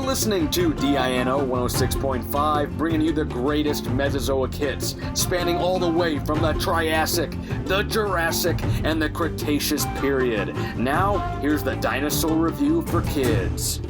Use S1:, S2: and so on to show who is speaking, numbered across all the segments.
S1: listening to DINO 106.5, bringing you the greatest Mesozoic hits, spanning all the way from the Triassic, the Jurassic, and the Cretaceous period. Now, here's the Dinosaur Review for Kids.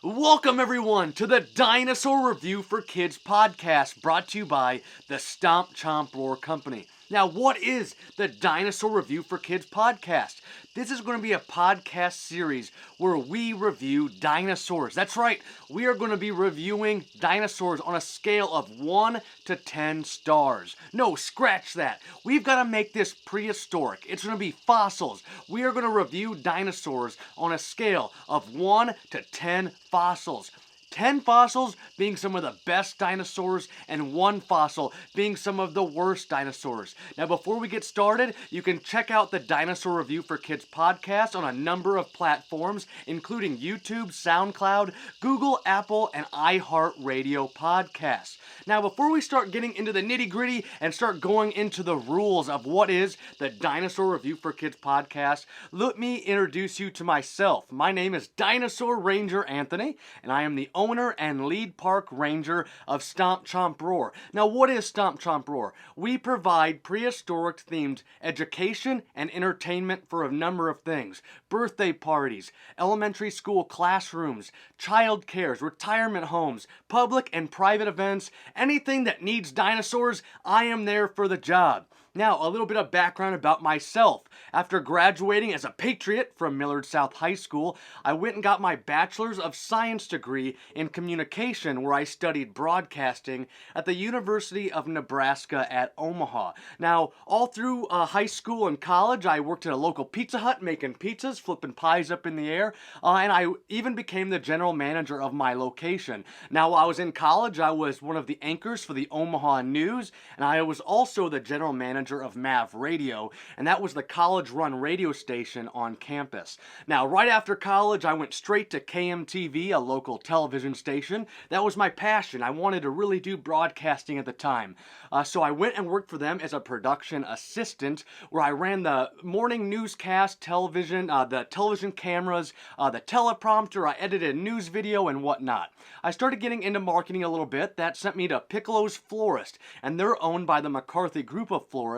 S2: Welcome everyone to the Dinosaur Review for Kids podcast, brought to you by the Stomp Chomp Roar company. Now, what is the Dinosaur Review for Kids podcast? This is going to be a podcast series where we review dinosaurs. That's right, we are going to be reviewing dinosaurs on a scale of 1 to 10 stars. No, scratch that. We've got to make this prehistoric. It's going to be fossils. We are going to review dinosaurs on a scale of 1 to 10 fossils. 10 fossils being some of the best dinosaurs and 1 fossil being some of the worst dinosaurs. Now, before we get started, you can check out the Dinosaur Review for Kids podcast on a number of platforms, including YouTube, SoundCloud, Google, Apple, and iHeartRadio podcasts. Now, before we start getting into the nitty-gritty and start going into the rules of what is the Dinosaur Review for Kids podcast, let me introduce you to myself. My name is Dinosaur Ranger Anthony, and I am the owner and lead park ranger of Stomp Chomp Roar. Now, what is Stomp Chomp Roar? We provide prehistoric-themed education and entertainment for a number of things. Birthday parties, elementary school classrooms, child cares, retirement homes, public and private events, anything that needs dinosaurs, I am there for the job. Now, a little bit of background about myself. After graduating as a patriot from Millard South High School, I went and got my Bachelor's of Science degree in communication, where I studied broadcasting at the University of Nebraska at Omaha. Now, all through high school and college, I worked at a local Pizza Hut making pizzas, flipping pies up in the air, and I even became the general manager of my location. Now, while I was in college, I was one of the anchors for the Omaha News, and I was also the general manager of MAV Radio, and that was the college-run radio station on campus. Now, right after college, I went straight to KMTV, a local television station. That was my passion. I wanted to really do broadcasting at the time. So I went and worked for them as a production assistant, where I ran the morning newscast, television, the television cameras, the teleprompter, I edited a news video, and whatnot. I started getting into marketing a little bit. That sent me to Piccolo's Florist, and they're owned by the McCarthy Group of Florists.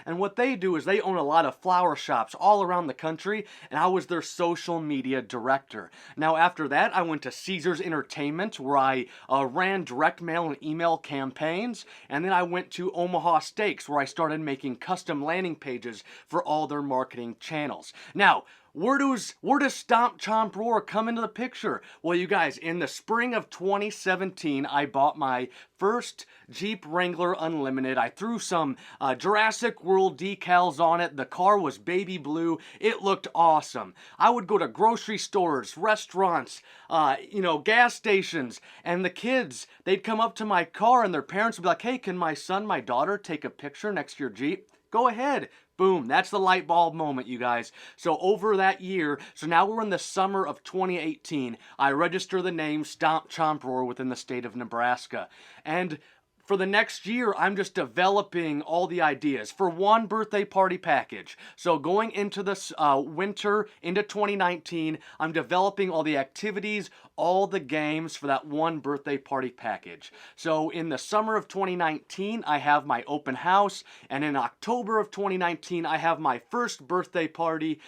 S2: And what they do is they own a lot of flower shops all around the country, and I was their social media director. Now, after that, I went to Caesars Entertainment, where I ran direct mail and email campaigns, and then I went to Omaha Steaks, where I started making custom landing pages for all their marketing channels. Now, where does Stomp Chomp Roar come into the picture? Well, you guys, in the spring of 2017, I bought my first Jeep Wrangler Unlimited. I threw some Jurassic World decals on it. The car was baby blue. It looked awesome. I would go to grocery stores, restaurants, gas stations, and the kids, they'd come up to my car and their parents would be like, "Hey, can my son, my daughter take a picture next to your Jeep?" Go ahead. Boom, that's the light bulb moment, you guys. So over that year, so now we're in the summer of 2018, I register the name Stomp Chomp Roar within the state of Nebraska. And for the next year, I'm just developing all the ideas for one birthday party package. So going into this winter, into 2019, I'm developing all the activities, all the games for that one birthday party package. So in the summer of 2019, I have my open house, and in October of 2019, I have my first birthday party.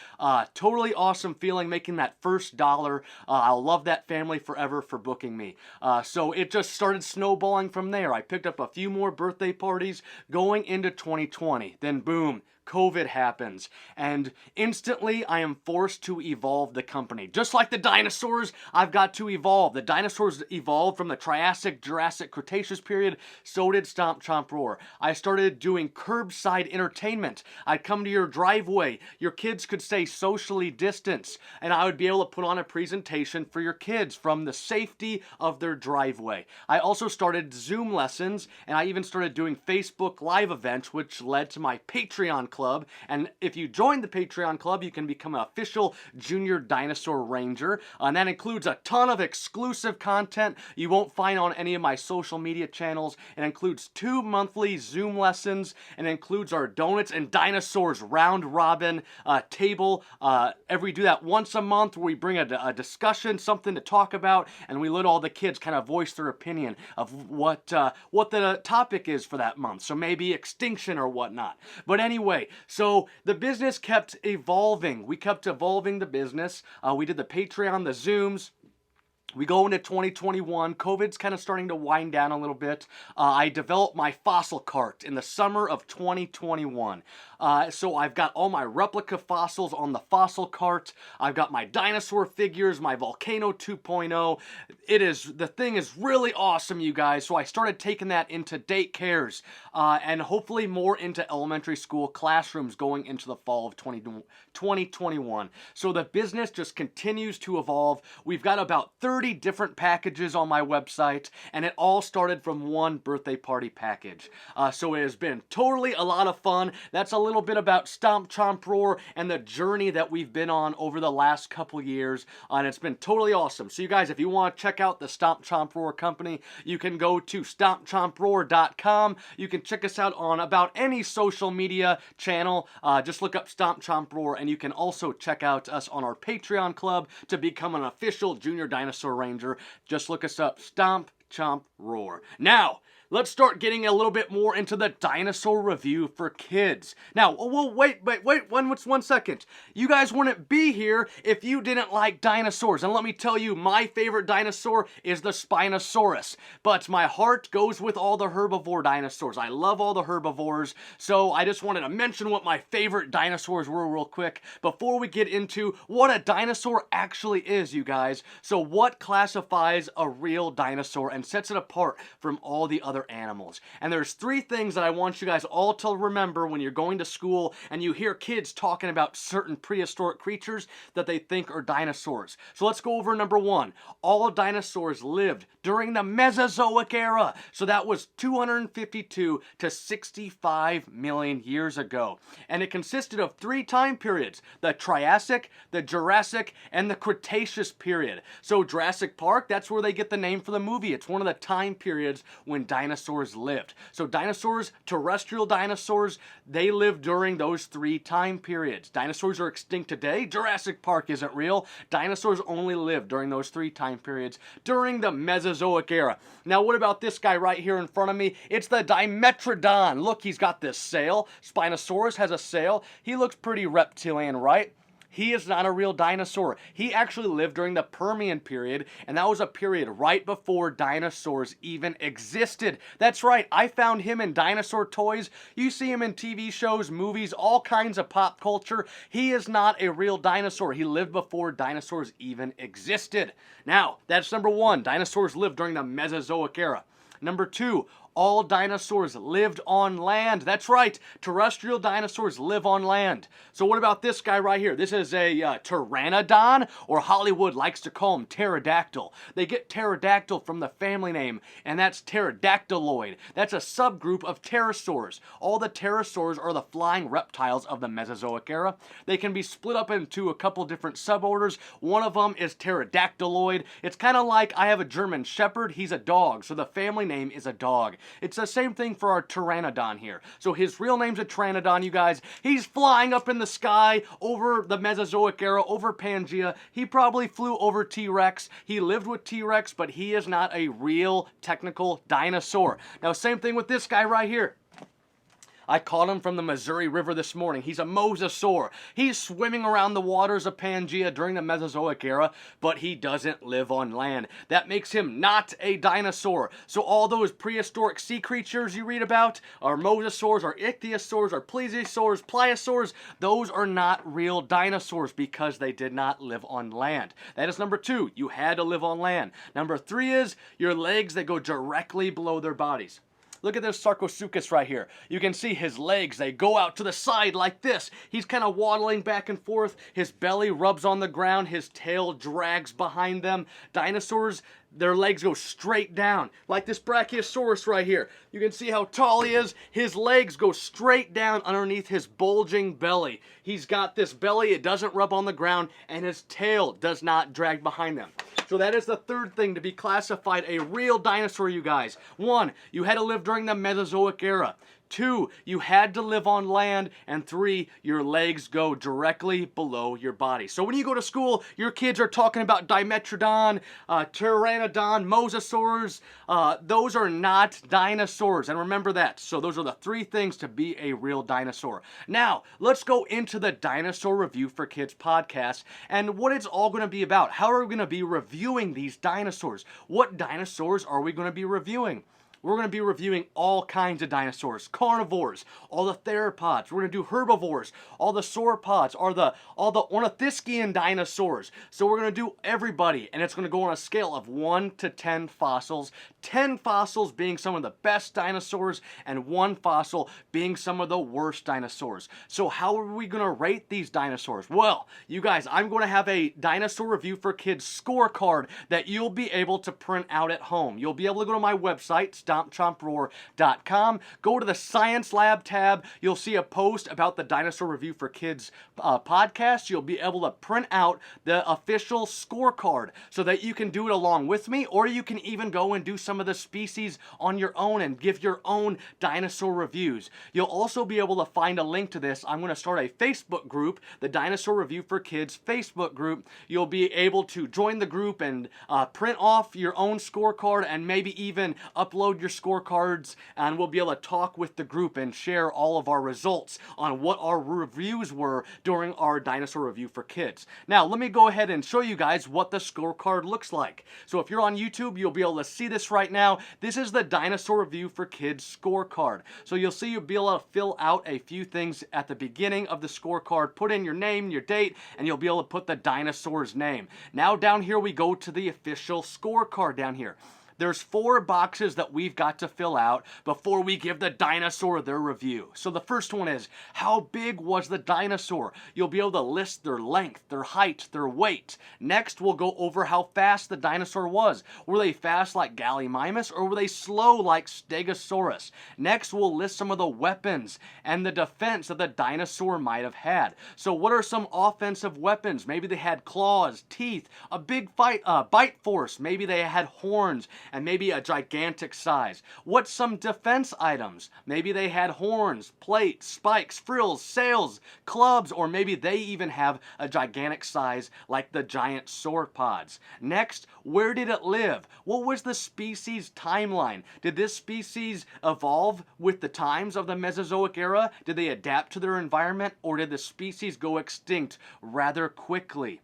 S2: Totally awesome feeling making that first dollar. I'll love that family forever for booking me. So it just started snowballing from there. I picked up a few more birthday parties going into 2020. Then boom, COVID happens, and instantly I am forced to evolve the company. Just like the dinosaurs, I've got to evolve. The dinosaurs evolved from the Triassic, Jurassic, Cretaceous period, so did Stomp Chomp Roar. I started doing curbside entertainment. I'd come to your driveway, your kids could stay socially distanced, and I would be able to put on a presentation for your kids from the safety of their driveway. I also started Zoom lessons, and I even started doing Facebook Live events, which led to my Patreon club, and if you join the Patreon club, you can become an official Junior Dinosaur Ranger, and that includes a ton of exclusive content you won't find on any of my social media channels. It includes 2 monthly Zoom lessons, and it includes our Donuts and Dinosaurs round robin table. We do that once a month, where we bring a discussion, something to talk about, and we let all the kids kind of voice their opinion of what the topic is for that month. So maybe extinction or whatnot. But anyway, so the business kept evolving. We kept evolving the business. We did the Patreon, the Zooms. We go into 2021. COVID's kind of starting to wind down a little bit. I developed my fossil cart in the summer of 2021. So I've got all my replica fossils on the fossil cart. I've got my dinosaur figures, my Volcano 2.0. The thing is really awesome, you guys. So I started taking that into daycares and hopefully more into elementary school classrooms going into the fall of 2021. So the business just continues to evolve. We've got about 30 different packages on my website, and it all started from one birthday party package. So it has been totally a lot of fun. That's a little bit about Stomp Chomp Roar and the journey that we've been on over the last couple years, and it's been totally awesome. So you guys, if you want to check out the Stomp Chomp Roar company, you can go to stompchomproar.com. You can check us out on about any social media channel. Just look up Stomp Chomp Roar, and you can also check out us on our Patreon club to become an official Junior Dinosaur Ranger. Just look us up, Stomp Chomp Roar. Now, let's start getting a little bit more into the dinosaur review for kids. Now, wait, one second. You guys wouldn't be here if you didn't like dinosaurs. And let me tell you, my favorite dinosaur is the Spinosaurus. But my heart goes with all the herbivore dinosaurs. I love all the herbivores. So I just wanted to mention what my favorite dinosaurs were real quick before we get into what a dinosaur actually is, you guys. So what classifies a real dinosaur and sets it apart from all the other animals? And there's 3 things that I want you guys all to remember when you're going to school and you hear kids talking about certain prehistoric creatures that they think are dinosaurs. So let's go over number 1. All dinosaurs lived during the Mesozoic era. So that was 252 to 65 million years ago. And it consisted of 3 time periods: the Triassic, the Jurassic, and the Cretaceous period. So Jurassic Park, that's where they get the name for the movie. It's one of the time periods when dinosaurs lived. So dinosaurs, terrestrial dinosaurs, they lived during those 3 time periods. Dinosaurs are extinct today. Jurassic Park isn't real. Dinosaurs only lived during those 3 time periods during the Mesozoic era. Now, what about this guy right here in front of me? It's the Dimetrodon. Look, he's got this sail. Spinosaurus has a sail. He looks pretty reptilian, right? He is not a real dinosaur. He actually lived during the Permian period, and that was a period right before dinosaurs even existed. That's right, I found him in dinosaur toys. You see him in TV shows, movies, all kinds of pop culture. He is not a real dinosaur. He lived before dinosaurs even existed. Now, that's number 1. Dinosaurs lived during the Mesozoic era. Number 2, all dinosaurs lived on land. That's right, terrestrial dinosaurs live on land. So what about this guy right here? This is a pteranodon, or Hollywood likes to call him pterodactyl. They get pterodactyl from the family name, and that's pterodactyloid. That's a subgroup of pterosaurs. All the pterosaurs are the flying reptiles of the Mesozoic era. They can be split up into a couple different suborders. One of them is pterodactyloid. It's kind of like I have a German Shepherd. He's a dog, so the family name is a dog. It's the same thing for our pteranodon here. So his real name's a pteranodon, you guys. He's flying up in the sky over the Mesozoic era, over Pangea. He probably flew over T-Rex. He lived with T-Rex, but he is not a real technical dinosaur. Now, same thing with this guy right here. I caught him from the Missouri River this morning. He's a mosasaur. He's swimming around the waters of Pangea during the Mesozoic era, but he doesn't live on land. That makes him not a dinosaur. So all those prehistoric sea creatures you read about, our mosasaurs, our ichthyosaurs, our plesiosaurs, pliosaurs, those are not real dinosaurs because they did not live on land. That is number 2. You had to live on land. Number 3 is your legs that go directly below their bodies. Look at this Sarcosuchus right here. You can see his legs, they go out to the side like this. He's kind of waddling back and forth. His belly rubs on the ground. His tail drags behind them. Dinosaurs, their legs go straight down, like this Brachiosaurus right here. You can see how tall he is. His legs go straight down underneath his bulging belly. He's got this belly, it doesn't rub on the ground, and his tail does not drag behind them. So that is the third thing to be classified a real dinosaur, you guys. 1, you had to live during the Mesozoic era. 2, you had to live on land. And 3, your legs go directly below your body. So when you go to school, your kids are talking about Dimetrodon, Pteranodon, Mosasaurs. Those are not dinosaurs, and remember that. So those are the 3 things to be a real dinosaur. Now, let's go into the Dinosaur Review for Kids podcast and what it's all going to be about. How are we going to be reviewing these dinosaurs? What dinosaurs are we going to be reviewing? We're going to be reviewing all kinds of dinosaurs, carnivores, all the theropods. We're going to do herbivores, all the sauropods, all the ornithischian dinosaurs. So we're going to do everybody, and it's going to go on a scale of 1 to 10 fossils. 10 fossils being some of the best dinosaurs, and 1 fossil being some of the worst dinosaurs. So how are we going to rate these dinosaurs? Well, you guys, I'm going to have a Dinosaur Review for Kids scorecard that you'll be able to print out at home. You'll be able to go to my website, StompChompRoar.com. Go to the Science Lab tab. You'll see a post about the Dinosaur Review for Kids podcast. You'll be able to print out the official scorecard so that you can do it along with me, or you can even go and do some of the species on your own and give your own dinosaur reviews. You'll also be able to find a link to this. I'm going to start a Facebook group, the Dinosaur Review for Kids Facebook group. You'll be able to join the group and print off your own scorecard and maybe even upload your scorecards, and we'll be able to talk with the group and share all of our results on what our reviews were during our Dinosaur Review for Kids. Now, let me go ahead and show you guys what the scorecard looks like. So if you're on YouTube, you'll be able to see this right now. This is the Dinosaur Review for Kids scorecard. So you'll see you'll be able to fill out a few things at the beginning of the scorecard, put in your name, your date, and you'll be able to put the dinosaur's name. Now down here we go to the official scorecard down here. There's 4 boxes that we've got to fill out before we give the dinosaur their review. So the first one is, how big was the dinosaur? You'll be able to list their length, their height, their weight. Next, we'll go over how fast the dinosaur was. Were they fast like Gallimimus, or were they slow like Stegosaurus? Next, we'll list some of the weapons and the defense that the dinosaur might have had. So what are some offensive weapons? Maybe they had claws, teeth, a big bite force. Maybe they had horns, and maybe a gigantic size. What's some defense items? Maybe they had horns, plates, spikes, frills, sails, clubs, or maybe they even have a gigantic size like the giant sauropods. Next, where did it live? What was the species timeline? Did this species evolve with the times of the Mesozoic era? Did they adapt to their environment, or did the species go extinct rather quickly?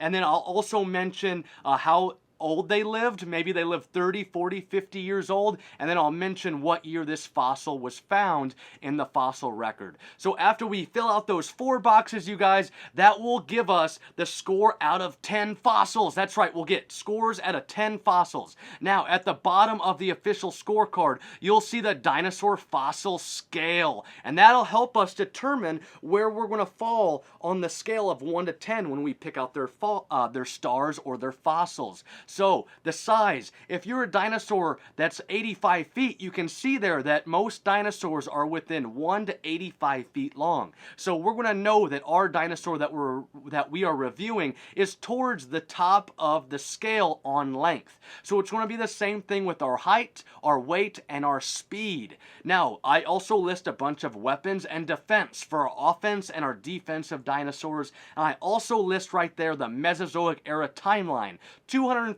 S2: And then I'll also mention how old they lived. Maybe they lived 30, 40, 50 years old, and then I'll mention what year this fossil was found in the fossil record. So after we fill out those 4 boxes, you guys, that will give us the score out of 10 fossils. That's right, we'll get scores out of 10 fossils. Now, at the bottom of the official scorecard, you'll see the dinosaur fossil scale, and that'll help us determine where we're going to fall on the scale of 1 to 10 when we pick out their stars or their fossils. So, the size. If you're a dinosaur that's 85 feet, you can see there that most dinosaurs are within 1 to 85 feet long. So, we're going to know that our dinosaur that we are reviewing is towards the top of the scale on length. So, it's going to be the same thing with our height, our weight, and our speed. Now, I also list a bunch of weapons and defense for our offense and our defensive dinosaurs. And I also list right there the Mesozoic era timeline, 252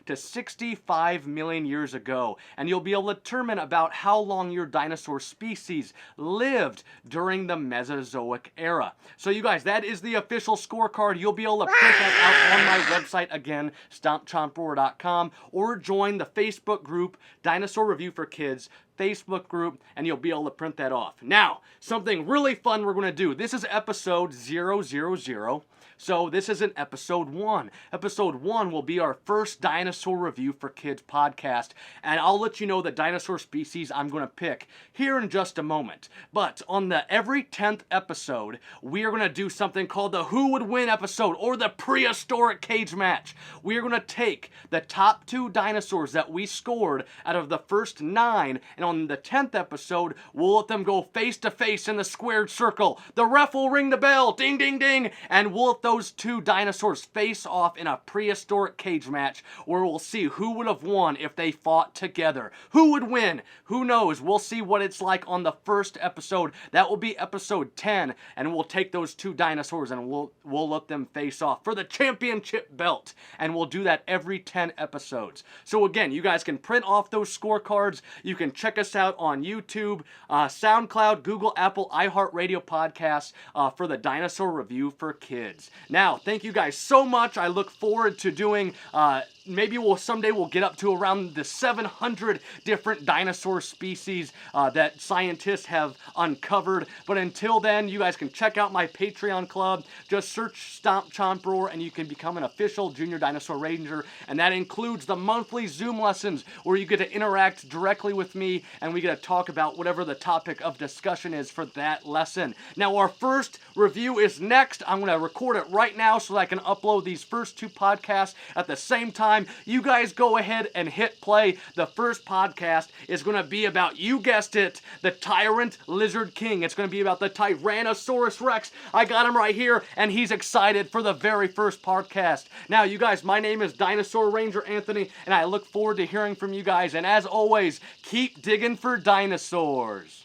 S2: to 65 million years ago. And you'll be able to determine about how long your dinosaur species lived during the Mesozoic era. So you guys, that is the official scorecard. You'll be able to print that out on my website, again, StompChompRoar.com, or join the Facebook group, Dinosaur Review for Kids Facebook group, and you'll be able to print that off. Now, something really fun we're going to do. This is episode 000. So this isn't episode 1. Episode 1 will be our first Dinosaur Review for Kids podcast, and I'll let you know the dinosaur species I'm going to pick here in just a moment. But on the every 10th episode, we are going to do something called the Who Would Win episode, or the Prehistoric Cage Match. We are going to take the top 2 dinosaurs that we scored out of the first 9, and on the 10th episode, we'll let them go face to face in the squared circle. The ref will ring the bell, ding ding ding, and we'll let those 2 dinosaurs face off in a prehistoric cage match where we'll see who would have won if they fought together. Who would win? Who knows? We'll see what it's like on the first episode. That will be episode 10, and we'll take those 2 dinosaurs and we'll let them face off for the championship belt, and we'll do that every 10 episodes. So again, you guys can print off those scorecards. You can check us out on YouTube, SoundCloud, Google, Apple, iHeartRadio podcasts for the Dinosaur Review for Kids. Now, thank you guys so much. I look forward to doing, maybe someday we'll get up to around the 700 different dinosaur species that scientists have uncovered. But until then, you guys can check out my Patreon club. Just search Stomp Chomp Roar and you can become an official Junior Dinosaur Ranger. And that includes the monthly Zoom lessons where you get to interact directly with me and we get to talk about whatever the topic of discussion is for that lesson. Now, our first review is next. I'm going to record it right now so that I can upload these first 2 podcasts at the same time. You guys go ahead and hit play. The first podcast is going to be about, you guessed it, the Tyrant Lizard King. It's going to be about the Tyrannosaurus Rex. I got him right here, and he's excited for the very first podcast. Now, you guys, my name is Dinosaur Ranger Anthony, and I look forward to hearing from you guys. And as always, keep digging for dinosaurs.